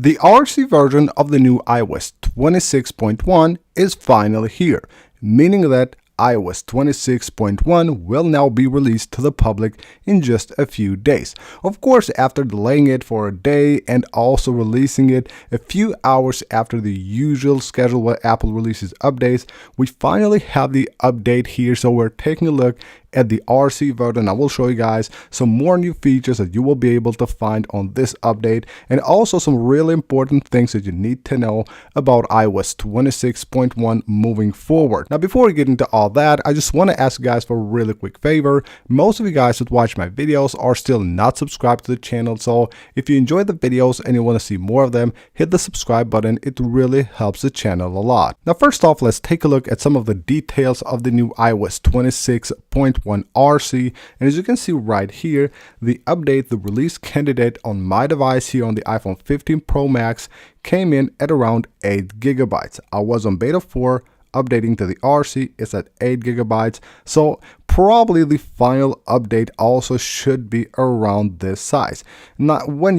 The RC version of the new iOS 26.1 is finally here, meaning that iOS 26.1 will now be released to the public in just a few days. Of course, after delaying it for a day and also releasing it a few hours after the usual schedule where Apple releases updates, we finally have the update here. So we're taking a look at the RC version. I will show you guys some more new features that you will be able to find on this update, and also some really important things that you need to know about iOS 26.1 moving forward. Now, before we get into all that, I just want to ask you guys for a really quick favor. Most of you guys that watch my videos are still not subscribed to the channel, so if you enjoy the videos and you want to see more of them, hit the subscribe button. It really helps the channel a lot. Now, first off, let's take a look at some of the details of the new iOS 26.1 RC, and as you can see right here, the update, the release candidate on my device here on the iPhone 15 Pro Max came in at around 8 gigabytes. I was on beta 4. Updating to the RC is at 8 gigabytes, so probably the final update also should be around this size. Now, when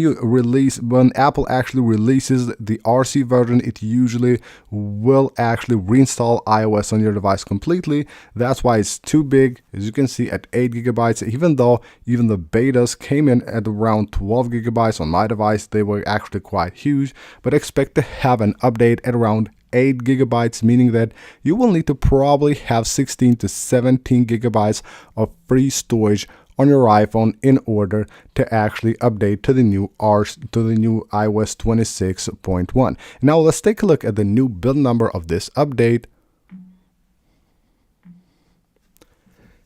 Apple actually releases the RC version, it usually will actually reinstall iOS on your device completely. That's why it's too big, as you can see, at 8 gigabytes, even though even the betas came in at around 12 gigabytes on my device. They were actually quite huge, but expect to have an update at around 8 gigabytes, meaning that you will need to probably have 16 to 17 gigabytes of free storage on your iPhone in order to actually update to the new iOS 26.1. Now let's take a look at the new build number of this update.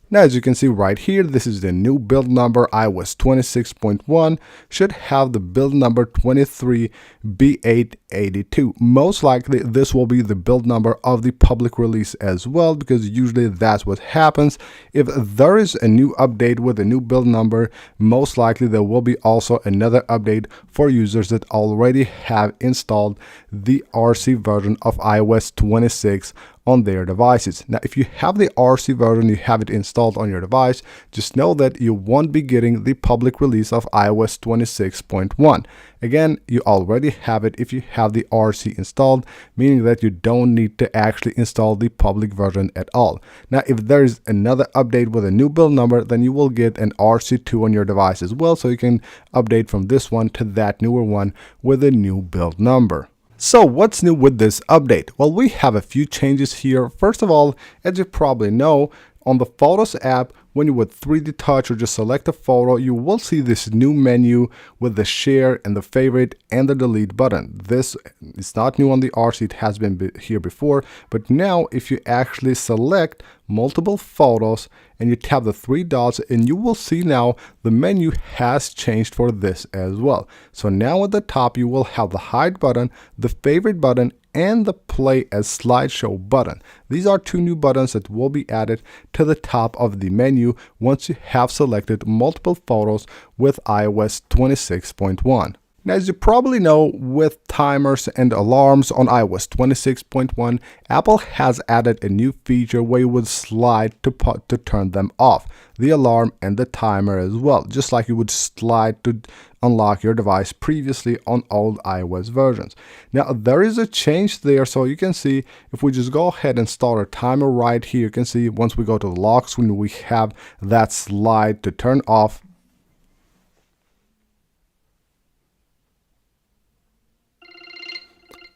Now, as you can see right here, this is the new build number. iOS 26.1 should have the build number 23B882. Most likely, this will be the build number of the public release as well, because usually that's what happens. If there is a new update with a new build number, most likely there will be also another update for users that already have installed the RC version of iOS 26 on their devices. Now, if you have the RC version, you have it installed on your device, just know that you won't be getting the public release of iOS 26.1. Again, you already have it if you have the RC installed, meaning that you don't need to actually install the public version at all. Now, if there is another update with a new build number, then you will get an RC2 on your device as well, so you can update from this one to that newer one with a new build number. So what's new with this update? Well, we have a few changes here. First of all, as you probably know, on the Photos app, when you would 3D touch or just select a photo, you will see this new menu with the share and the favorite and the delete button. This is not new on the RC, it has been here before, but now if you actually select multiple photos and you tap the three dots, and you will see now the menu has changed for this as well. So now at the top you will have the hide button, the favorite button, and the play as slideshow button. These are two new buttons that will be added to the top of the menu once you have selected multiple photos with iOS 26.1. Now, as you probably know, with timers and alarms on iOS 26.1, Apple has added a new feature where you would slide to turn them off, the alarm and the timer as well, just like you would slide to unlock your device previously on old iOS versions. Now, there is a change there, so you can see if we just go ahead and start a timer right here, you can see once we go to the lock screen, we have that slide to turn off.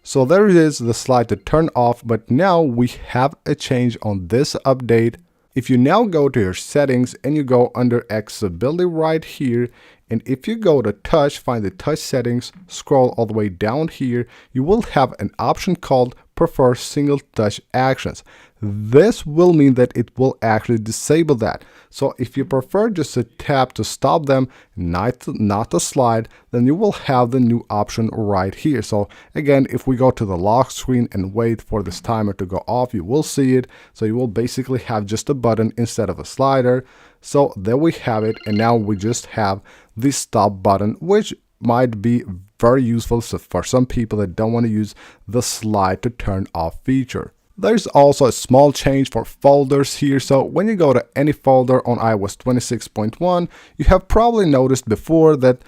So there it is, the slide to turn off, but now we have a change on this update. If you now go to your settings and you go under accessibility right here, and if you go to touch, find the touch settings, scroll all the way down here, you will have an option called prefer single touch actions. This will mean that it will actually disable that. So if you prefer just to tap to stop them, not to slide, then you will have the new option right here. So again, if we go to the lock screen and wait for this timer to go off, you will see it. So you will basically have just a button instead of a slider. So there we have it, and now we just have the stop button, which might be very useful for some people that don't want to use the slide to turn off feature. There's also a small change for folders here. So when you go to any folder on iOS 26.1, you have probably noticed before that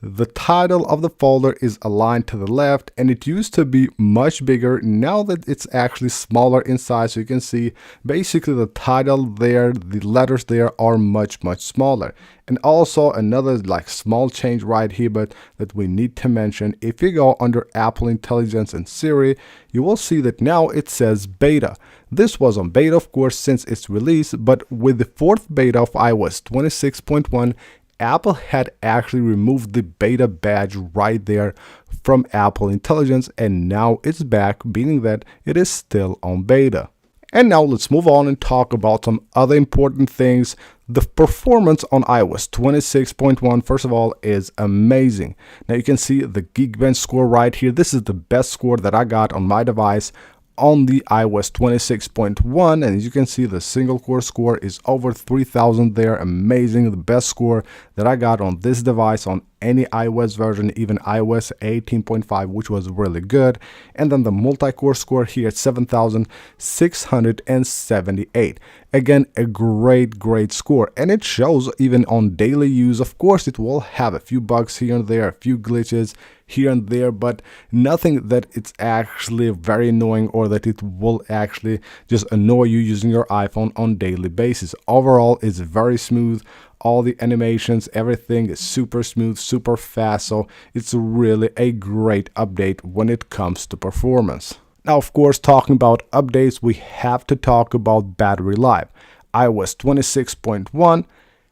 The title of the folder is aligned to the left, and it used to be much bigger. Now that it's actually smaller in size, so you can see basically the title there, the letters there are much smaller. And also another like small change right here, but that we need to mention, if you go under Apple Intelligence and Siri, you will see that now it says beta. This was on beta, of course, since its release, but with the 4th beta of iOS 26.1, Apple had actually removed the beta badge right there from Apple Intelligence, and now it's back, meaning that it is still on beta. And now let's move on and talk about some other important things. The performance on iOS 26.1, first of all, is amazing. Now you can see the Geekbench score right here. This is the best score that I got on my device on the iOS 26.1, and as you can see, the single core score is over 3,000 there. Amazing, the best score that I got on this device on any iOS version, even iOS 18.5, which was really good. And then the multi-core score here at 7,678. Again, a great score, and it shows even on daily use. Of course, it will have a few bugs here and there, a few glitches here and there, but nothing that it's actually very annoying or that it will actually just annoy you using your iPhone on daily basis. Overall, it's very smooth. All the animations, everything is super smooth, super fast, so it's really a great update when it comes to performance. Now, of course, talking about updates, we have to talk about battery life. iOS 26.1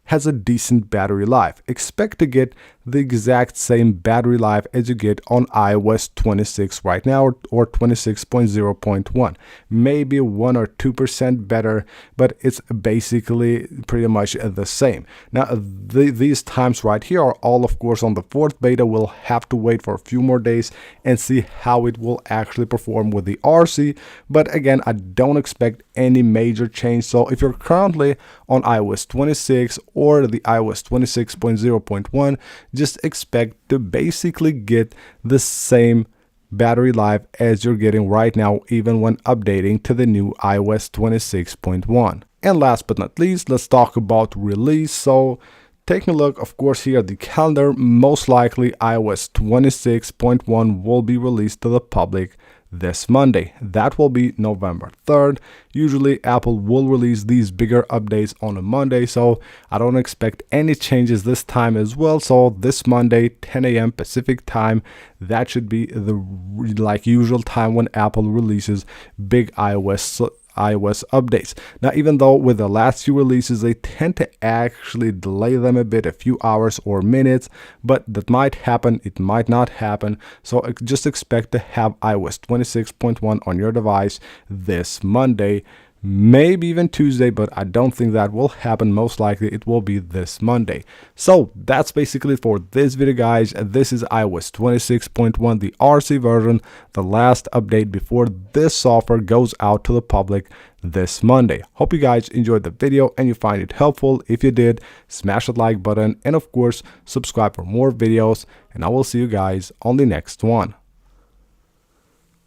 has a decent battery life. Expect to get the exact same battery life as you get on iOS 26 right now, or 26.0.1. Maybe 1 or 2% better, but it's basically pretty much the same. Now, these times right here are all, of course, on the 4th beta. We'll have to wait for a few more days and see how it will actually perform with the RC. But again, I don't expect any major change. So if you're currently on iOS 26 or the iOS 26.0.1, just expect to basically get the same battery life as you're getting right now, even when updating to the new iOS 26.1. And last but not least, let's talk about release. So taking a look, of course, here at the calendar, most likely iOS 26.1 will be released to the public this Monday. That will be November 3rd. Usually Apple will release these bigger updates on a Monday, so I don't expect any changes this time as well. So this Monday, 10 a.m. Pacific time, that should be the usual time when Apple releases big iOS updates. Now, even though with the last few releases they tend to actually delay them a bit, a few hours or minutes, but that might happen, it might not happen. So just expect to have iOS 26.1 on your device this Monday, maybe even Tuesday, but I don't think that will happen. Most likely it will be this Monday. So that's basically it for this video, guys. This is iOS 26.1, the RC version, the last update before this software goes out to the public this Monday. Hope you guys enjoyed the video and you find it helpful. If you did, smash that like button and of course subscribe for more videos, and I will see you guys on the next one.